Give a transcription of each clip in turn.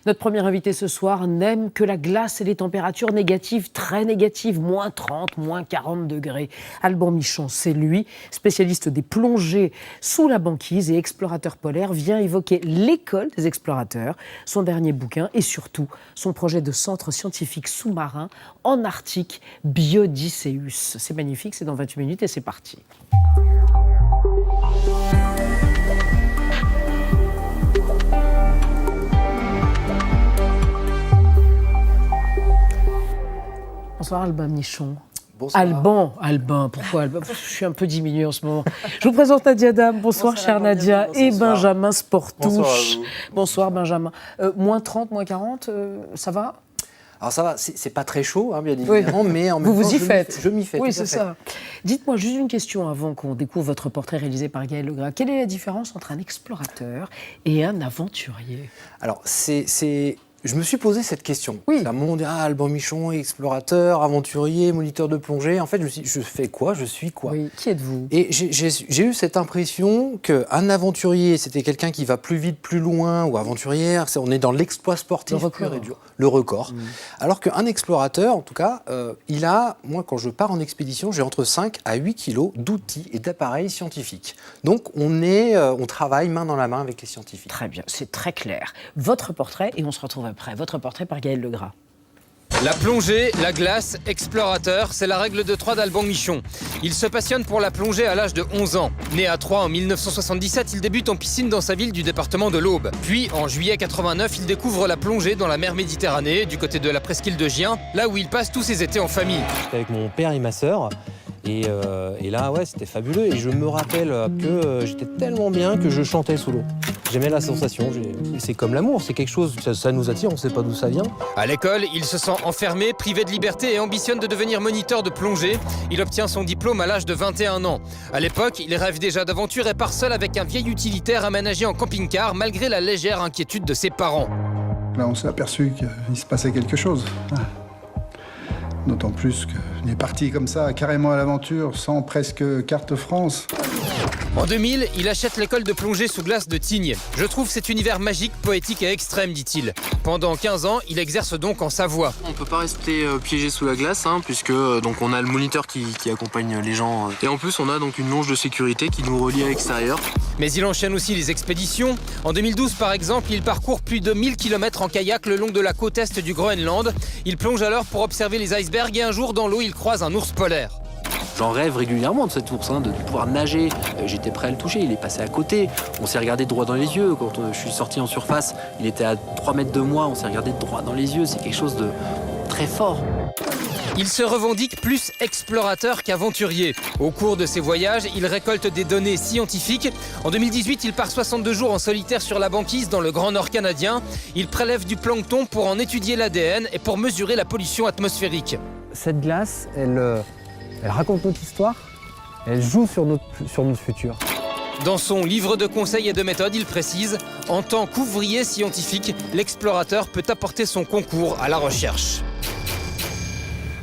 Notre premier invité ce soir n'aime que la glace et les températures négatives, très négatives, moins 30, moins 40 degrés. Alban Michon, c'est lui, spécialiste des plongées sous la banquise et explorateur polaire, vient évoquer l'école des explorateurs, son dernier bouquin et surtout son projet de centre scientifique sous-marin en Arctique, Biodysseus. C'est magnifique, c'est dans 28 minutes et c'est parti. Bonsoir Alban Michon. Bonsoir. Alban, pourquoi Alban? Je suis un peu diminuée en ce moment. Je vous présente Nadia Dame. Bonsoir chère Nadia. Et Benjamin Sportouche. Bonsoir Benjamin. Moins 30, moins 40, ça va? Alors ça va, c'est pas très chaud, hein, bien évidemment, oui. Mais en même temps, vous y faites. Je m'y fais. Oui, c'est ça. Dites-moi juste une question avant qu'on découvre votre portrait réalisé par Gaël Legras. Quelle est la différence entre un explorateur et un aventurier? Alors, je me suis posé cette question. Oui. À un moment, on dit Alban Michon, explorateur, aventurier, moniteur de plongée. En fait, je fais quoi? Je suis quoi? Oui. Qui êtes-vous? Et j'ai eu cette impression qu'un aventurier, c'était quelqu'un qui va plus vite, plus loin, ou aventurière. On est dans l'exploit sportif pur et dur. Le record. Alors qu'un explorateur, en tout cas, moi, quand je pars en expédition, j'ai entre 5 à 8 kilos d'outils et d'appareils scientifiques. Donc, on travaille main dans la main avec les scientifiques. Très bien, c'est très clair. Votre portrait, et on se retrouve après. Votre portrait par Gaël Legras. La plongée, la glace, explorateur, c'est la règle de 3 d'Alban Michon. Il se passionne pour la plongée à l'âge de 11 ans. Né à Troyes en 1977, il débute en piscine dans sa ville du département de l'Aube. Puis, en juillet 89, il découvre la plongée dans la mer Méditerranée, du côté de la presqu'île de Gien, là où il passe tous ses étés en famille. Avec mon père et ma sœur. Et là, ouais, c'était fabuleux. Et je me rappelle que j'étais tellement bien que je chantais sous l'eau. J'aimais la sensation. C'est comme l'amour, c'est quelque chose, ça nous attire, on ne sait pas d'où ça vient. À l'école, il se sent enfermé, privé de liberté et ambitionne de devenir moniteur de plongée. Il obtient son diplôme à l'âge de 21 ans. À l'époque, il rêve déjà d'aventure et part seul avec un vieil utilitaire aménagé en camping-car, malgré la légère inquiétude de ses parents. Là, on s'est aperçu qu'il se passait quelque chose. D'autant plus qu'on est parti comme ça, carrément à l'aventure, sans presque carte France. En 2000, il achète l'école de plongée sous glace de Tignes. Je trouve cet univers magique, poétique et extrême, dit-il. Pendant 15 ans, il exerce donc en Savoie. On ne peut pas rester piégé sous la glace, puisque donc on a le moniteur qui accompagne les gens. Et en plus, on a donc une longe de sécurité qui nous relie à l'extérieur. Mais il enchaîne aussi les expéditions. En 2012, par exemple, il parcourt plus de 1000 km en kayak le long de la côte est du Groenland. Il plonge alors pour observer les icebergs et un jour, dans l'eau, il croise un ours polaire. J'en rêve régulièrement de cet ours, de pouvoir nager. J'étais prêt à le toucher, il est passé à côté. On s'est regardé droit dans les yeux. Quand je suis sorti en surface, il était à 3 mètres de moi. On s'est regardé droit dans les yeux. C'est quelque chose de très fort. Il se revendique plus explorateur qu'aventurier. Au cours de ses voyages, il récolte des données scientifiques. En 2018, il part 62 jours en solitaire sur la banquise dans le Grand Nord canadien. Il prélève du plancton pour en étudier l'ADN et pour mesurer la pollution atmosphérique. Cette glace, elle raconte notre histoire, elle joue sur notre futur. Dans son livre de conseils et de méthodes, il précise « En tant qu'ouvrier scientifique, l'explorateur peut apporter son concours à la recherche ».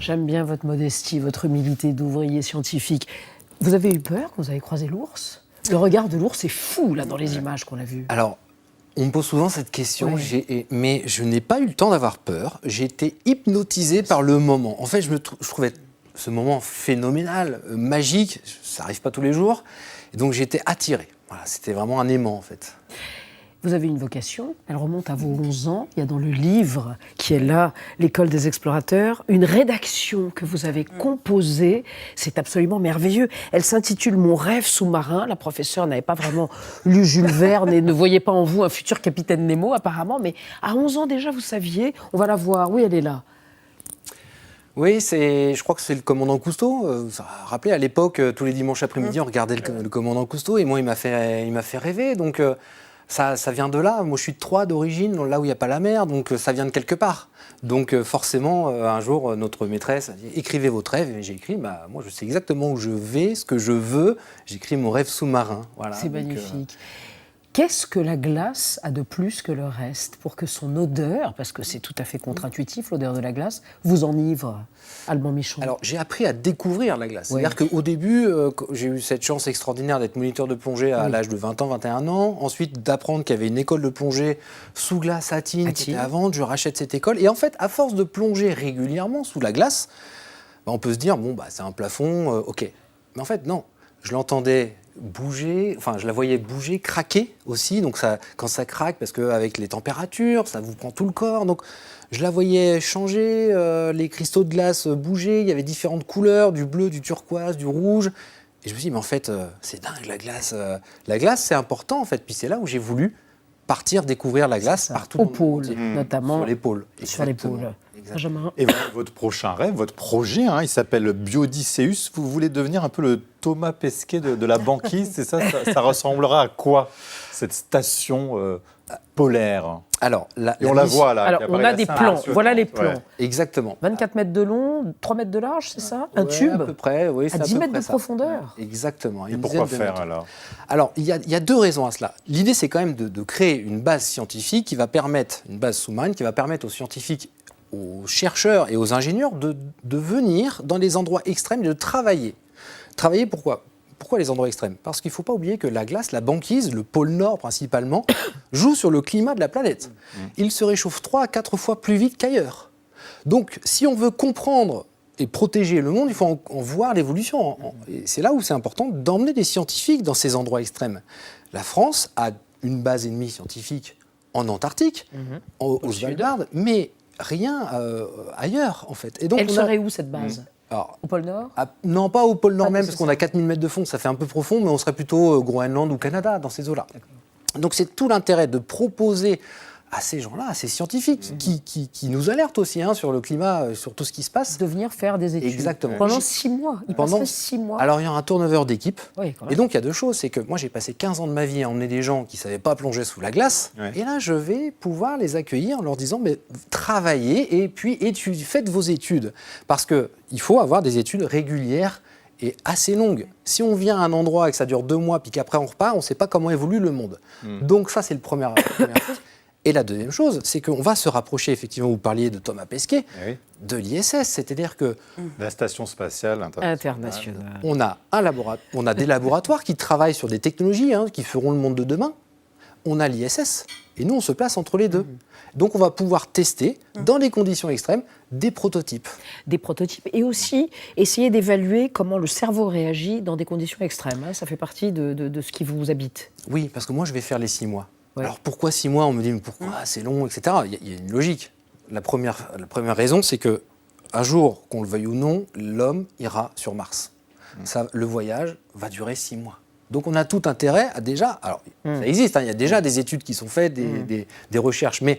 J'aime bien votre modestie, votre humilité d'ouvrier scientifique. Vous avez eu peur quand vous avez croisé l'ours? Le regard de l'ours est fou, là, dans les images qu'on a vues. Alors, on me pose souvent cette question, oui. Mais je n'ai pas eu le temps d'avoir peur. J'ai été hypnotisé par le moment. En fait, je trouvais ce moment phénoménal, magique. Ça n'arrive pas tous les jours. Et donc, j'ai été attiré. Voilà, c'était vraiment un aimant, en fait. Vous avez une vocation, elle remonte à vos 11 ans. Il y a dans le livre qui est là, l'École des explorateurs, une rédaction que vous avez composée. C'est absolument merveilleux. Elle s'intitule « Mon rêve sous-marin ». La professeure n'avait pas vraiment lu Jules Verne et ne voyait pas en vous un futur capitaine Nemo, apparemment. Mais à 11 ans déjà, vous saviez. On va la voir. Oui, elle est là. Oui, je crois que c'est le commandant Cousteau. Ça m'a rappelé à l'époque, tous les dimanches après-midi, on regardait le commandant Cousteau. Et moi, il m'a fait rêver. Donc, ça vient de là. Moi, je suis de Troyes d'origine, là où il n'y a pas la mer. Donc, ça vient de quelque part. Donc, forcément, un jour, notre maîtresse a dit « Écrivez votre rêve ». Et j'ai écrit « Moi, je sais exactement où je vais, ce que je veux. J'écris mon rêve sous-marin. » Voilà, c'est magnifique. Qu'est-ce que la glace a de plus que le reste pour que son odeur, parce que c'est tout à fait contre-intuitif l'odeur de la glace, vous enivre, Alban Michon? Alors, j'ai appris à découvrir la glace. Oui. C'est-à-dire qu'au début, j'ai eu cette chance extraordinaire d'être moniteur de plongée à l'âge de 20 ans, 21 ans. Ensuite, d'apprendre qu'il y avait une école de plongée sous glace à Tignes qui était à vendre. Je rachète cette école. Et en fait, à force de plonger régulièrement sous la glace, on peut se dire, bon, c'est un plafond, OK. Mais en fait, non. Je l'entendais bouger, enfin je la voyais bouger, craquer aussi, donc ça, quand ça craque, parce qu'avec les températures, ça vous prend tout le corps, donc je la voyais changer, les cristaux de glace bouger, il y avait différentes couleurs, du bleu, du turquoise, du rouge, et je me suis dit, mais en fait, c'est dingue la glace, c'est important en fait, puis c'est là où j'ai voulu partir découvrir la glace partout Au dans le monde pôle, entier. notamment. Sur les pôles. Sur les Exactement. pôles. Exactement. Benjamin. Et votre prochain rêve, votre projet, il s'appelle Biodysseus. Vous voulez devenir un peu le Thomas Pesquet de la banquise, c'est ça, ça ressemblera à quoi, cette station polaire? Alors, Et on la voit là. Alors, qui on apparaît a des là, plans. ça. Voilà les Ouais. plans. Exactement. 24 mètres de long, 3 mètres de large, c'est ça? Un Ouais, tube à peu près, oui, à c'est 10 peu mètres près de ça. profondeur. Exactement. Et une pourquoi dizaine de faire mètres. alors? Alors, il y a deux raisons à cela. L'idée, c'est quand même de créer une base scientifique qui va permettre, une base sous-marine qui va permettre aux scientifiques, aux chercheurs et aux ingénieurs de venir dans les endroits extrêmes et de travailler. Travailler pourquoi? Pourquoi les endroits extrêmes? Parce qu'il ne faut pas oublier que la glace, la banquise, le pôle Nord principalement, joue sur le climat de la planète. Il se réchauffe 3 à 4 fois plus vite qu'ailleurs. Donc, si on veut comprendre et protéger le monde, il faut en voir l'évolution. Et c'est là où c'est important d'emmener des scientifiques dans ces endroits extrêmes. La France a une base et demie scientifique en Antarctique, au Svalbard, mais rien ailleurs, en fait. Et donc, Elle serait où, cette base? Alors, Au pôle Nord? non, pas au pôle Nord Pas même, parce qu'on a 4000 mètres de fond, ça fait un peu profond, mais on serait plutôt Groenland ou Canada, dans ces eaux-là. Donc c'est tout l'intérêt de proposer à ces gens-là, à ces scientifiques, qui nous alertent aussi sur le climat, sur tout ce qui se passe. De venir faire des études. Exactement. Pendant 6 mois. Il passerait 6 mois. Alors il y a un turnover d'équipe. Oui, quand même. Et donc il y a deux choses, c'est que moi j'ai passé 15 ans de ma vie à emmener des gens qui ne savaient pas plonger sous la glace, Ouais. et là je vais pouvoir les accueillir en leur disant, mais travaillez et puis faites vos études. Parce qu'il faut avoir des études régulières et assez longues. Si on vient à un endroit et que ça dure 2 mois, puis qu'après on repart, on ne sait pas comment évolue le monde. Donc ça c'est la première chose. Et la deuxième chose, c'est qu'on va se rapprocher, effectivement, vous parliez de Thomas Pesquet, Oui. de l'ISS, c'est-à-dire que La station spatiale International. on a des laboratoires qui travaillent sur des technologies qui feront le monde de demain. On a l'ISS et nous on se place entre les deux. Donc on va pouvoir tester dans des conditions extrêmes des prototypes. Des prototypes et aussi essayer d'évaluer comment le cerveau réagit dans des conditions extrêmes. Ça fait partie de ce qui vous habite. Oui, parce que moi je vais faire les 6 mois. Ouais. Alors pourquoi 6 mois? On me dit mais pourquoi c'est long, etc. Il y a une logique. La première raison, c'est que un jour, qu'on le veuille ou non, l'homme ira sur Mars. Ça, le voyage va durer 6 mois. Donc on a tout intérêt à déjà... Alors ça existe, il y a déjà des études qui sont faites, des recherches, mais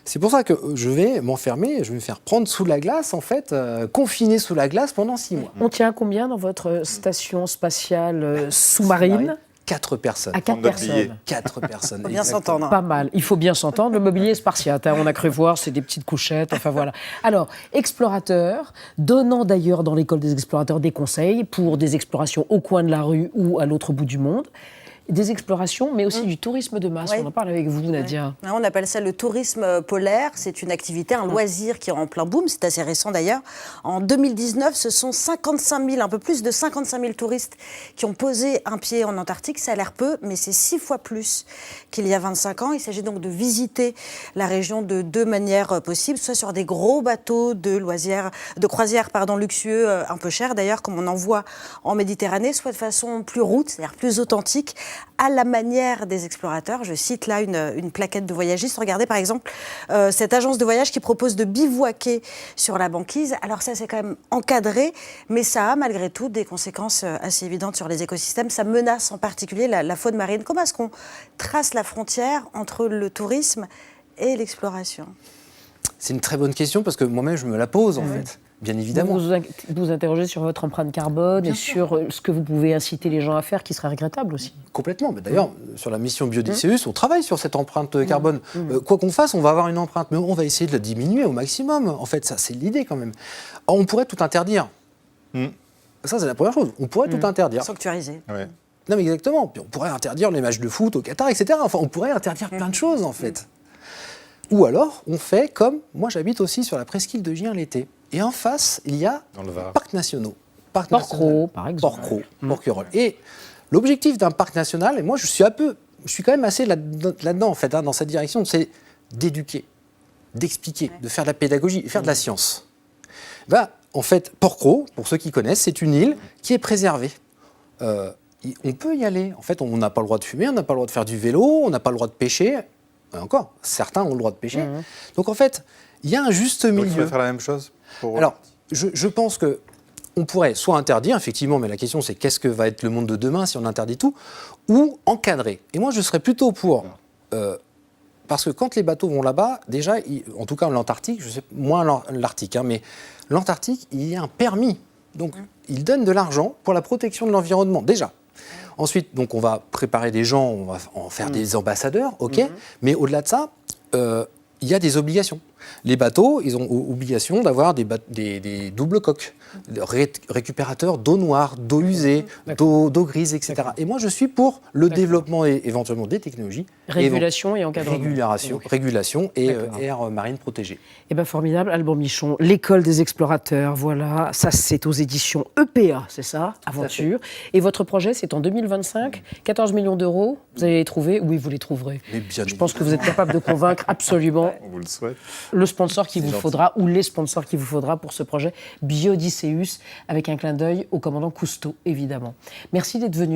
c'est pour ça que je vais m'enfermer, je vais me faire prendre sous la glace, en fait, confiné sous la glace pendant 6 mois. On tient combien dans votre station spatiale sous-marine? 4 personnes. À 4 Notre billet. personnes. 4 personnes. Faut bien exactement. s'entendre. Pas mal. Il faut bien s'entendre. Le mobilier est spartiate. On a cru voir, c'est des petites couchettes. Enfin voilà. Alors, explorateur, donnant d'ailleurs dans l'école des explorateurs des conseils pour des explorations au coin de la rue ou à l'autre bout du monde. Des explorations, mais aussi du tourisme de masse. Oui. On en parle avec vous, Nadia. Ouais, on appelle ça le tourisme polaire. C'est une activité, un loisir qui est en plein boom. C'est assez récent d'ailleurs. En 2019, ce sont 55 000, un peu plus de 55 000 touristes qui ont posé un pied en Antarctique. Ça a l'air peu, mais c'est 6 fois plus qu'il y a 25 ans. Il s'agit donc de visiter la région de 2 manières possibles, soit sur des gros bateaux de croisière luxueux, un peu chers d'ailleurs, comme on en voit en Méditerranée, soit de façon plus route, c'est-à-dire plus authentique, à la manière des explorateurs. Je cite là une plaquette de voyagistes. Regardez par exemple cette agence de voyage qui propose de bivouaquer sur la banquise. Alors ça, c'est quand même encadré, mais ça a malgré tout des conséquences assez évidentes sur les écosystèmes. Ça menace en particulier la faune marine. Comment est-ce qu'on trace la frontière entre le tourisme et l'exploration? C'est une très bonne question parce que moi-même, je me la pose, en fait. Bien évidemment. Vous vous interrogez sur votre empreinte carbone et sur ce que vous pouvez inciter les gens à faire, qui serait regrettable aussi. Complètement. Mais d'ailleurs, sur la mission Biodysseus, on travaille sur cette empreinte carbone. Quoi qu'on fasse, on va avoir une empreinte, mais on va essayer de la diminuer au maximum. En fait, ça, c'est l'idée quand même. On pourrait tout interdire. Ça, c'est la première chose. On pourrait tout interdire. Sanctuarisé. Ouais. Non, mais exactement. Puis on pourrait interdire les matchs de foot au Qatar, etc. Enfin, on pourrait interdire plein de choses, en fait. Ou alors, on fait comme... Moi, j'habite aussi sur la presqu'île de Gien l'été. Et en face, il y a Dans le Var. parcs nationaux. Port-Cros, par exemple. Port-Cros, Porquerolles. Et l'objectif d'un parc national, et moi, je suis quand même assez là-dedans, en fait, hein, dans cette direction, c'est d'éduquer, d'expliquer, de faire de la pédagogie, de faire de la science. En fait, Port-Cros, pour ceux qui connaissent, c'est une île qui est préservée. On peut y aller. En fait, on n'a pas le droit de fumer, on n'a pas le droit de faire du vélo, on n'a pas le droit de pêcher. Et encore, certains ont le droit de pêcher. Donc, en fait, il y a un juste Donc, il milieu. faut faire la même chose pour... Alors, je pense que on pourrait soit interdire, effectivement, mais la question c'est qu'est-ce que va être le monde de demain si on interdit tout, ou encadrer. Et moi, je serais plutôt pour... parce que quand les bateaux vont là-bas, déjà, en tout cas l'Antarctique, je sais moins l'Arctique, hein, mais l'Antarctique, il y a un permis. Donc, ils donnent de l'argent pour la protection de l'environnement, déjà. Ensuite, donc, on va préparer des gens, on va en faire des ambassadeurs, ok, mais au-delà de ça, il y a des obligations. Les bateaux, ils ont obligation d'avoir des doubles coques, récupérateurs d'eau noire, d'eau usée, d'eau grise, etc. Et moi, je suis pour le développement éventuellement des technologies. Régulation et encadrement. Régulation et aire marine protégée. Eh bien, formidable. Alban Michon, l'école des explorateurs, voilà. Ça, c'est aux éditions EPA, c'est ça, Aventure. Et votre projet, c'est en 2025, 14 millions d'euros. Vous allez les trouver? Oui, vous les trouverez. Mais bien Je pense que vous êtes capable de convaincre absolument On vous le souhaite. le sponsor qu'il vous faudra ou les sponsors qu'il vous faudra pour ce projet Biodysseus, avec un clin d'œil au commandant Cousteau, évidemment. Merci d'être venu.